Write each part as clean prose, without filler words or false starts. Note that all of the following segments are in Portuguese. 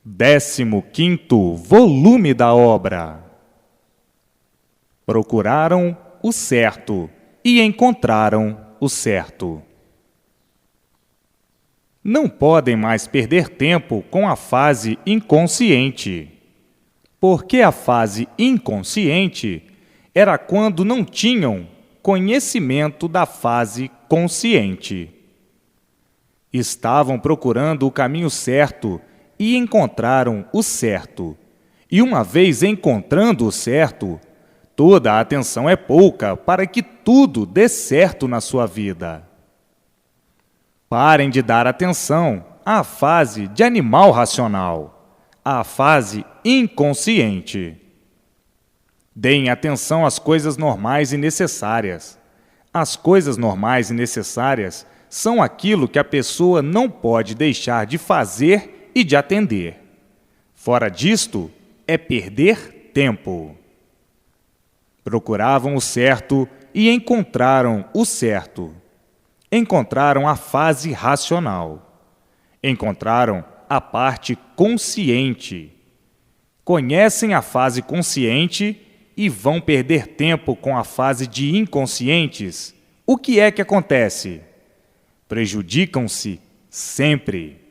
15º volume da obra. Procuraram o certo e encontraram o certo. Não podem mais perder tempo com a fase inconsciente, porque a fase inconsciente era quando não tinham conhecimento da fase consciente. Estavam procurando o caminho certo e encontraram o certo. E uma vez encontrando o certo, toda a atenção é pouca para que tudo dê certo na sua vida. Parem de dar atenção à fase de animal racional, à fase inconsciente. Deem atenção às coisas normais e necessárias. As coisas normais e necessárias são aquilo que a pessoa não pode deixar de fazer e de atender. Fora disto, é perder tempo. Procuravam o certo e encontraram o certo. Encontraram a fase racional. Encontraram a parte consciente. Conhecem a fase consciente e vão perder tempo com a fase de inconscientes. O que é que acontece? Prejudicam-se sempre.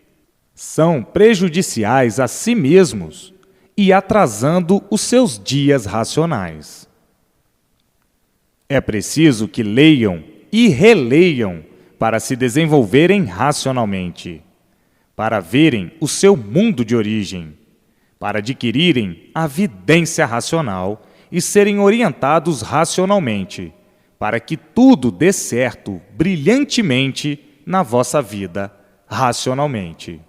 São prejudiciais a si mesmos e atrasando os seus dias racionais. É preciso que leiam e releiam para se desenvolverem racionalmente, para verem o seu mundo de origem, para adquirirem a vidência racional e serem orientados racionalmente, para que tudo dê certo brilhantemente na vossa vida racionalmente.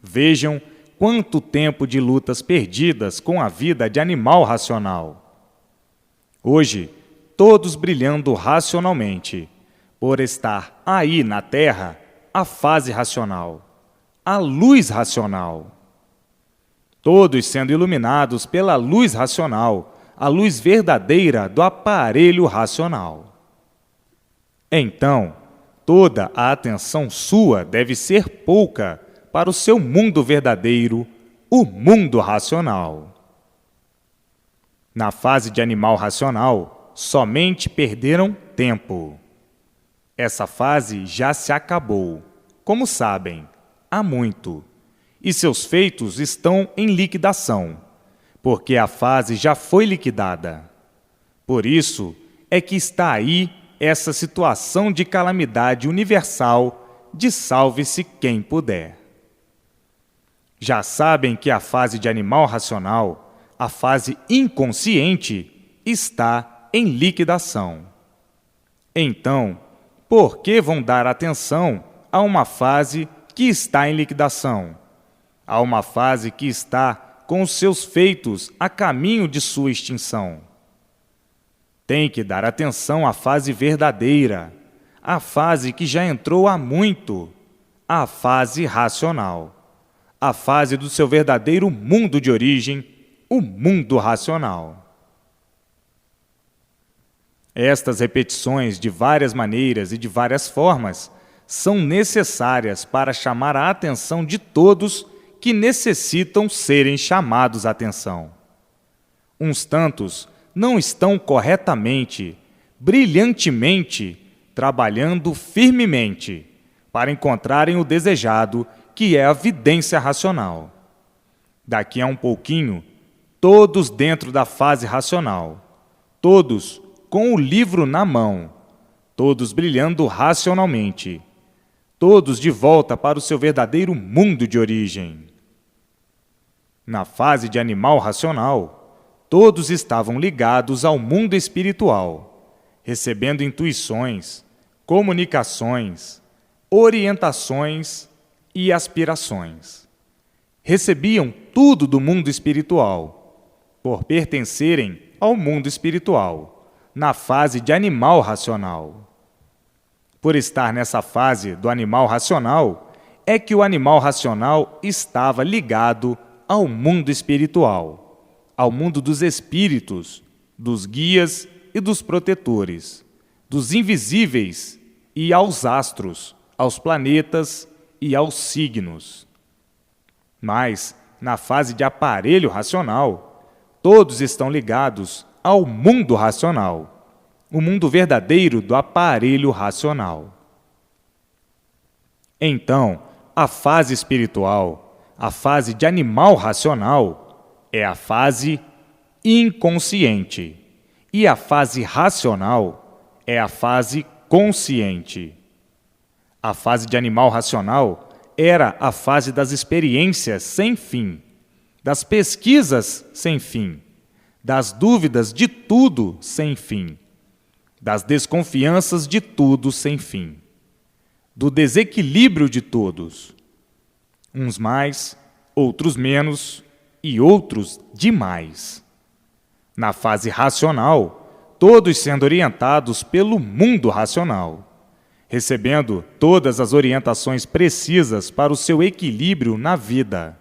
Vejam quanto tempo de lutas perdidas com a vida de animal racional. Hoje, todos brilhando racionalmente, por estar aí na Terra a fase racional, a luz racional. Todos sendo iluminados pela luz racional, a luz verdadeira do aparelho racional. Então, toda a atenção sua deve ser pouca para o seu mundo verdadeiro, o mundo racional. Na fase de animal racional, somente perderam tempo. Essa fase já se acabou, como sabem, há muito, e seus feitos estão em liquidação, porque a fase já foi liquidada. Por isso é que está aí essa situação de calamidade universal de salve-se quem puder. Já sabem que a fase de animal racional, a fase inconsciente, está em liquidação. Então, por que vão dar atenção a uma fase que está em liquidação? A uma fase que está com os seus feitos a caminho de sua extinção? Tem que dar atenção à fase verdadeira, à fase que já entrou há muito, à fase racional. A fase do seu verdadeiro mundo de origem, o mundo racional. Estas repetições de várias maneiras e de várias formas são necessárias para chamar a atenção de todos que necessitam serem chamados à atenção. Uns tantos não estão corretamente, brilhantemente, trabalhando firmemente para encontrarem o desejado, que é a vidência racional. Daqui a um pouquinho, todos dentro da fase racional, todos com o livro na mão, todos brilhando racionalmente, todos de volta para o seu verdadeiro mundo de origem. Na fase de animal racional, todos estavam ligados ao mundo espiritual, recebendo intuições, comunicações, orientações e aspirações. Recebiam tudo do mundo espiritual, por pertencerem ao mundo espiritual, na fase de animal racional. Por estar nessa fase do animal racional, é que o animal racional estava ligado ao mundo espiritual, ao mundo dos espíritos, dos guias e dos protetores, dos invisíveis e aos astros, aos planetas e aos signos. Mas, na fase de aparelho racional, todos estão ligados ao mundo racional, o mundo verdadeiro do aparelho racional. Então, a fase espiritual, a fase de animal racional, é a fase inconsciente, e a fase racional é a fase consciente. A fase de animal racional era a fase das experiências sem fim, das pesquisas sem fim, das dúvidas de tudo sem fim, das desconfianças de tudo sem fim, do desequilíbrio de todos, uns mais, outros menos e outros demais. Na fase racional, todos sendo orientados pelo mundo racional, recebendo todas as orientações precisas para o seu equilíbrio na vida.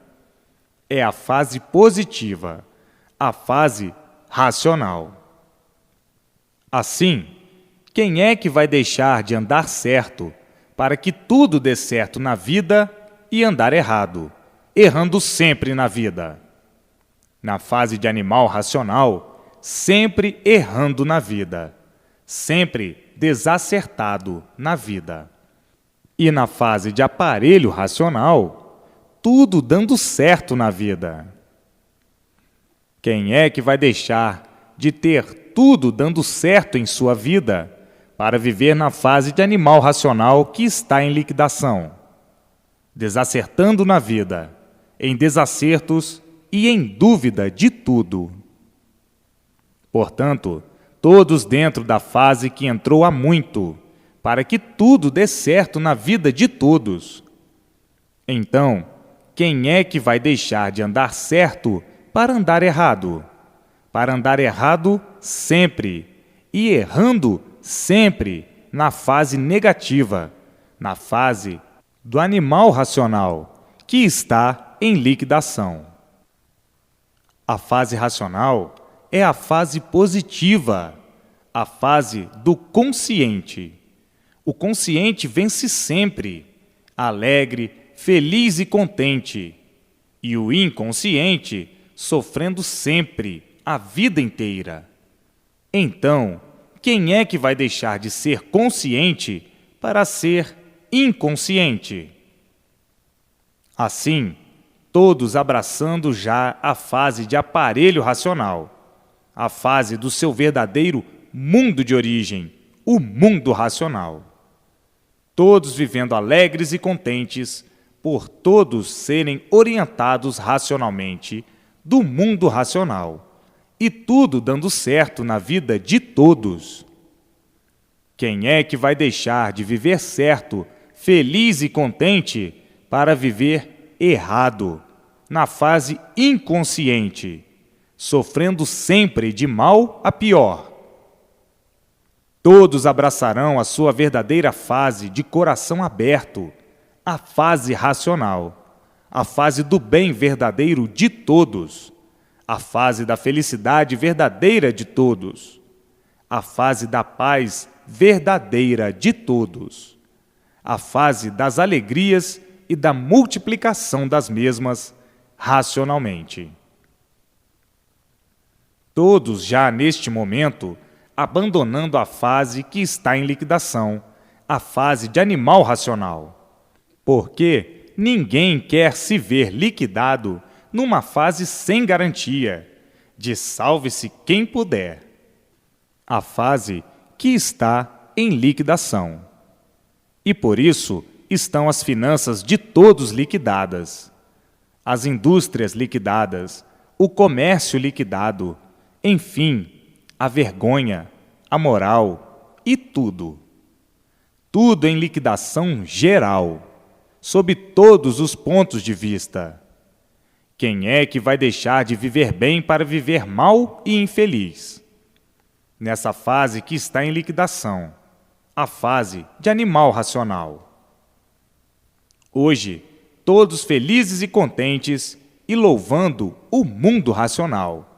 É a fase positiva, a fase racional. Assim, quem é que vai deixar de andar certo para que tudo dê certo na vida e andar errado, errando sempre na vida? Na fase de animal racional, sempre errando na vida, sempre desacertado na vida. E na fase de aparelho racional, tudo dando certo na vida. Quem é que vai deixar de ter tudo dando certo em sua vida para viver na fase de animal racional que está em liquidação, desacertando na vida, em desacertos e em dúvida de tudo? Portanto, todos dentro da fase que entrou há muito, para que tudo dê certo na vida de todos. Então, quem é que vai deixar de andar certo para andar errado? Para andar errado sempre, e errando sempre na fase negativa, na fase do animal racional, que está em liquidação. A fase racional é a fase positiva, a fase do consciente. O consciente vence sempre, alegre, feliz e contente, e o inconsciente sofrendo sempre, a vida inteira. Então, quem é que vai deixar de ser consciente para ser inconsciente? Assim, todos abraçando já a fase de aparelho racional, a fase do seu verdadeiro mundo de origem, o mundo racional. Todos vivendo alegres e contentes por todos serem orientados racionalmente do mundo racional, e tudo dando certo na vida de todos. Quem é que vai deixar de viver certo, feliz e contente para viver errado, na fase inconsciente, sofrendo sempre de mal a pior? Todos abraçarão a sua verdadeira fase de coração aberto, a fase racional, a fase do bem verdadeiro de todos, a fase da felicidade verdadeira de todos, a fase da paz verdadeira de todos, a fase das alegrias e da multiplicação das mesmas racionalmente. Todos já neste momento abandonando a fase que está em liquidação, a fase de animal racional, porque ninguém quer se ver liquidado numa fase sem garantia, de salve-se quem puder, a fase que está em liquidação. E por isso estão as finanças de todos liquidadas, as indústrias liquidadas, o comércio liquidado, enfim, a vergonha, a moral e tudo. Tudo em liquidação geral, sob todos os pontos de vista. Quem é que vai deixar de viver bem para viver mal e infeliz? Nessa fase que está em liquidação, a fase de animal racional. Hoje, todos felizes e contentes e louvando o mundo racional,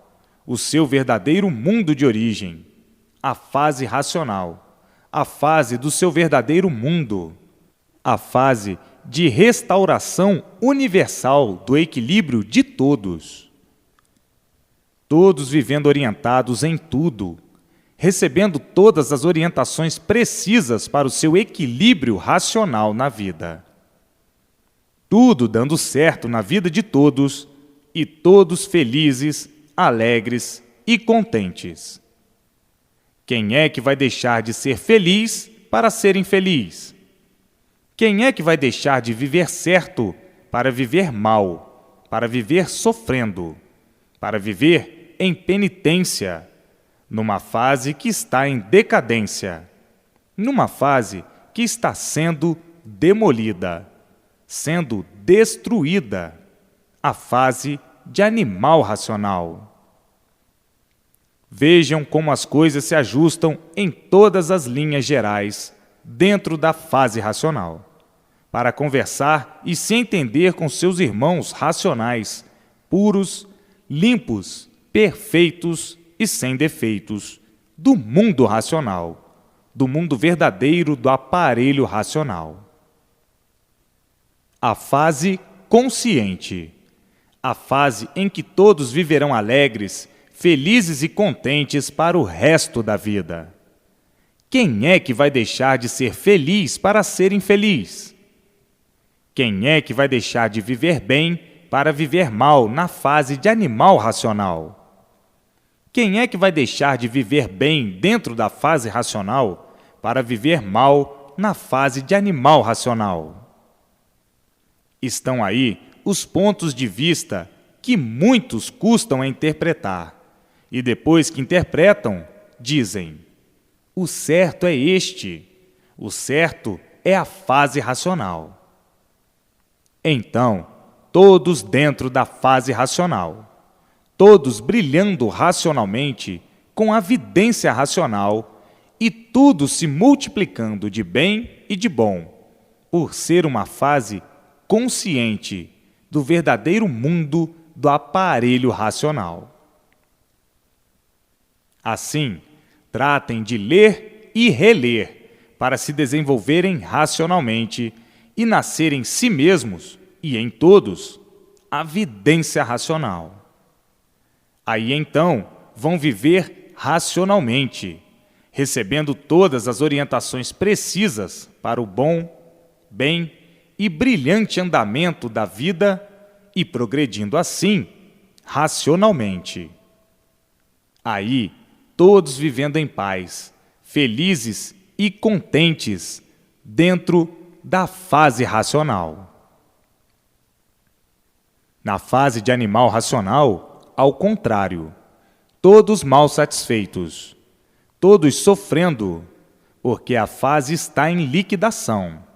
o seu verdadeiro mundo de origem, a fase racional, a fase do seu verdadeiro mundo, a fase de restauração universal do equilíbrio de todos. Todos vivendo orientados em tudo, recebendo todas as orientações precisas para o seu equilíbrio racional na vida. Tudo dando certo na vida de todos e todos felizes, alegres e contentes. Quem é que vai deixar de ser feliz para ser infeliz? Quem é que vai deixar de viver certo para viver mal, para viver sofrendo, para viver em penitência, numa fase que está em decadência, numa fase que está sendo demolida, sendo destruída, a fase de animal racional? Vejam como as coisas se ajustam em todas as linhas gerais dentro da fase racional, para conversar e se entender com seus irmãos racionais, puros, limpos, perfeitos e sem defeitos, do mundo racional, do mundo verdadeiro do aparelho racional. A fase consciente, a fase em que todos viverão alegres, felizes e contentes para o resto da vida. Quem é que vai deixar de ser feliz para ser infeliz? Quem é que vai deixar de viver bem para viver mal na fase de animal racional? Quem é que vai deixar de viver bem dentro da fase racional para viver mal na fase de animal racional? Estão aí os pontos de vista que muitos custam a interpretar, e depois que interpretam, dizem: o certo é este, o certo é a fase racional. Então, todos dentro da fase racional, todos brilhando racionalmente com a vidência racional e tudo se multiplicando de bem e de bom, por ser uma fase consciente do verdadeiro mundo do aparelho racional. Assim, tratem de ler e reler para se desenvolverem racionalmente e nascer em si mesmos e em todos a vidência racional. Aí então vão viver racionalmente, recebendo todas as orientações precisas para o bom, bem e brilhante andamento da vida e progredindo assim racionalmente. Aí, todos vivendo em paz, felizes e contentes dentro da fase racional. Na fase de animal racional, ao contrário, todos mal satisfeitos, todos sofrendo, porque a fase está em liquidação.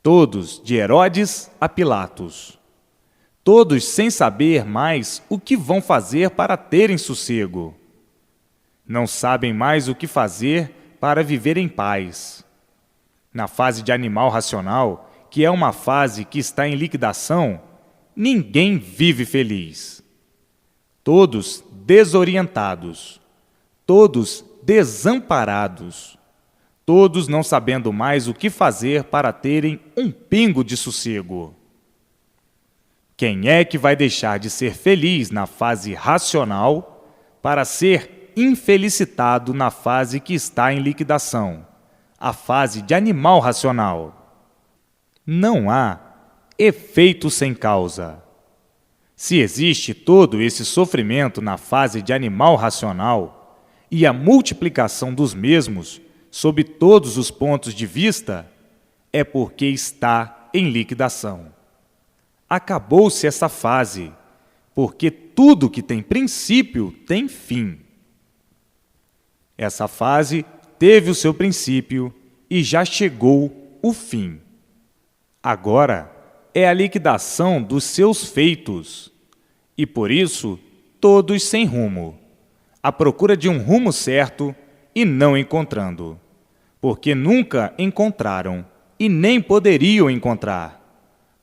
Todos de Herodes a Pilatos, todos sem saber mais o que vão fazer para terem sossego. Não sabem mais o que fazer para viver em paz. Na fase de animal racional, que é uma fase que está em liquidação, ninguém vive feliz. Todos desorientados, todos desamparados, todos não sabendo mais o que fazer para terem um pingo de sossego. Quem é que vai deixar de ser feliz na fase racional para ser infelicitado na fase que está em liquidação, a fase de animal racional? Não há efeito sem causa. Se existe todo esse sofrimento na fase de animal racional e a multiplicação dos mesmos sob todos os pontos de vista, é porque está em liquidação. Acabou-se essa fase, porque tudo que tem princípio tem fim. Essa fase teve o seu princípio e já chegou o fim. Agora é a liquidação dos seus feitos, e por isso todos sem rumo, à procura de um rumo certo e não encontrando, porque nunca encontraram e nem poderiam encontrar,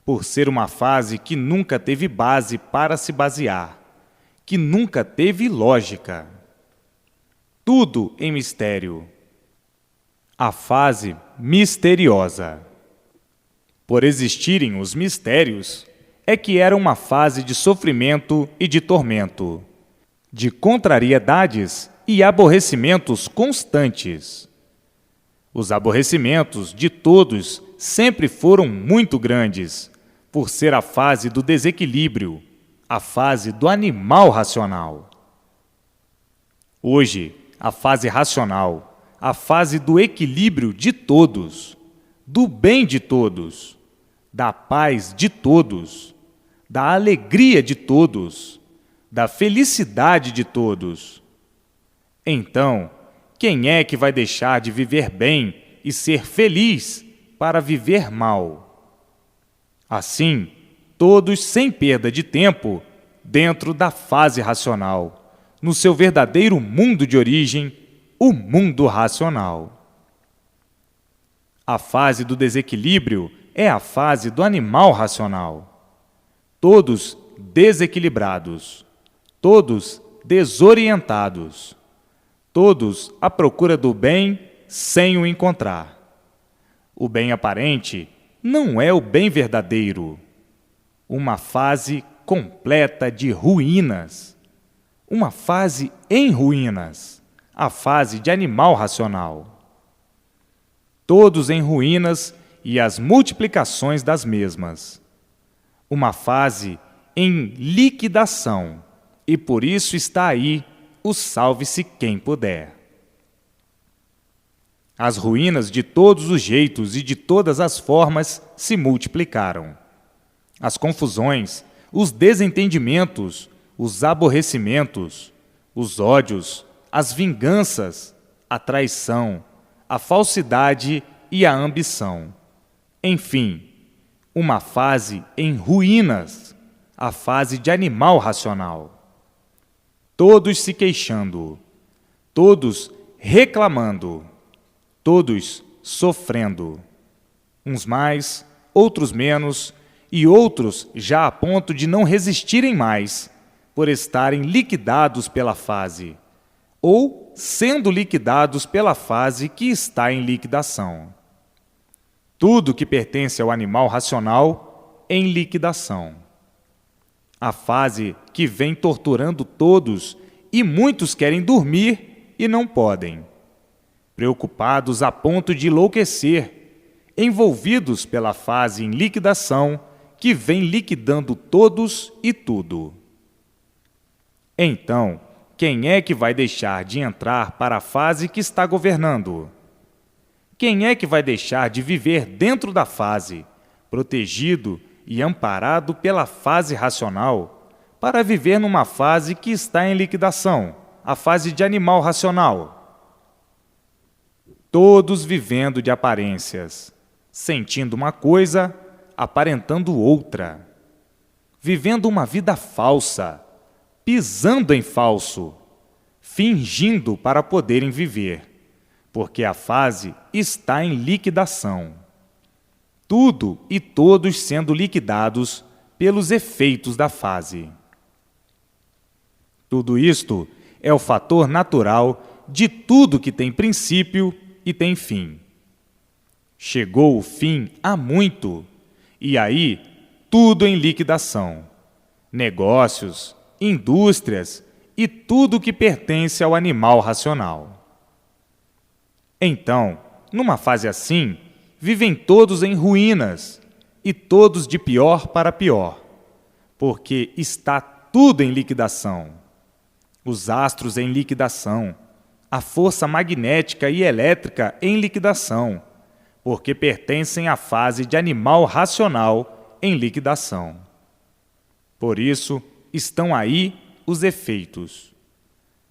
por ser uma fase que nunca teve base para se basear, que nunca teve lógica. Tudo em mistério. A fase misteriosa. por existirem os mistérios, é que era uma fase de sofrimento e de tormento, de contrariedades e aborrecimentos constantes. Os aborrecimentos de todos sempre foram muito grandes, por ser a fase do desequilíbrio, a fase do animal racional. Hoje, a fase racional, a fase do equilíbrio de todos, do bem de todos, da paz de todos, da alegria de todos, da felicidade de todos. Então, quem é que vai deixar de viver bem e ser feliz para viver mal? Assim, todos sem perda de tempo, dentro da fase racional, no seu verdadeiro mundo de origem, o mundo racional. A fase do desequilíbrio é a fase do animal racional. Todos desequilibrados, todos desorientados, todos à procura do bem sem o encontrar. O bem aparente não é o bem verdadeiro. Uma fase completa de ruínas. Uma fase em ruínas. A fase de animal racional. Todos em ruínas e as multiplicações das mesmas. Uma fase em liquidação. E por isso está aí o salve-se quem puder. As ruínas de todos os jeitos e de todas as formas se multiplicaram. As confusões, os desentendimentos, os aborrecimentos, os ódios, as vinganças, a traição, a falsidade e a ambição. Enfim, uma fase em ruínas, a fase de animal racional. Todos se queixando, todos reclamando, todos sofrendo. Uns mais, outros menos, e outros já a ponto de não resistirem mais, por estarem liquidados pela fase, ou sendo liquidados pela fase que está em liquidação. Tudo que pertence ao animal racional em liquidação. A fase que vem torturando todos e muitos querem dormir e não podem. Preocupados a ponto de enlouquecer, envolvidos pela fase em liquidação que vem liquidando todos e tudo. Então, quem é que vai deixar de entrar para a fase que está governando? Quem é que vai deixar de viver dentro da fase, protegido e amparado pela fase racional, para viver numa fase que está em liquidação, a fase de animal racional? Todos vivendo de aparências, sentindo uma coisa, aparentando outra, vivendo uma vida falsa, pisando em falso, fingindo para poderem viver, porque a fase está em liquidação. Tudo e todos sendo liquidados pelos efeitos da fase. Tudo isto é o fator natural de tudo que tem princípio e tem fim. Chegou o fim há muito, e aí tudo em liquidação. Negócios, indústrias e tudo que pertence ao animal racional. Então, numa fase assim, vivem todos em ruínas, e todos de pior para pior, porque está tudo em liquidação. Os astros em liquidação, a força magnética e elétrica em liquidação, porque pertencem à fase de animal racional em liquidação. Por isso, estão aí os efeitos.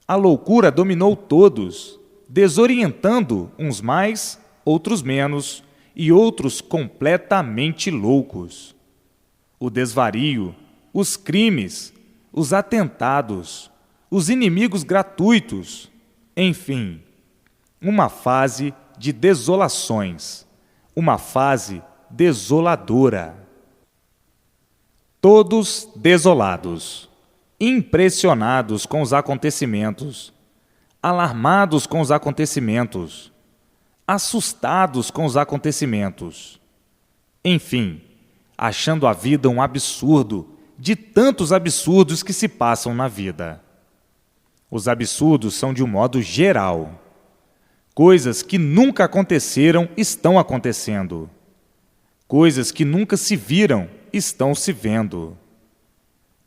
A loucura dominou todos, desorientando uns mais, outros menos, e outros completamente loucos. O desvario, os crimes, os atentados, os inimigos gratuitos, enfim, uma fase de desolações, uma fase desoladora. Todos desolados, impressionados com os acontecimentos, alarmados com os acontecimentos, assustados com os acontecimentos. Enfim, achando a vida um absurdo de tantos absurdos que se passam na vida. Os absurdos são de um modo geral. Coisas que nunca aconteceram estão acontecendo. Coisas que nunca se viram estão se vendo.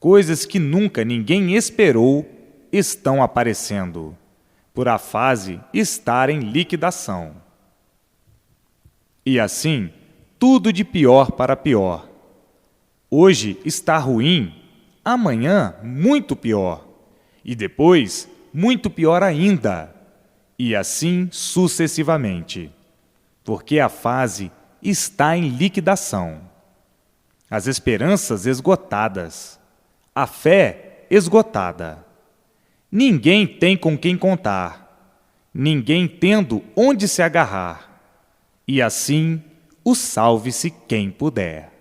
Coisas que nunca ninguém esperou estão aparecendo, por a fase estar em liquidação. E assim, tudo de pior para pior. Hoje está ruim, amanhã muito pior, e depois muito pior ainda, e assim sucessivamente, porque a fase está em liquidação. As esperanças esgotadas, a fé esgotada. Ninguém tem com quem contar, ninguém tendo onde se agarrar, e assim o salve-se quem puder.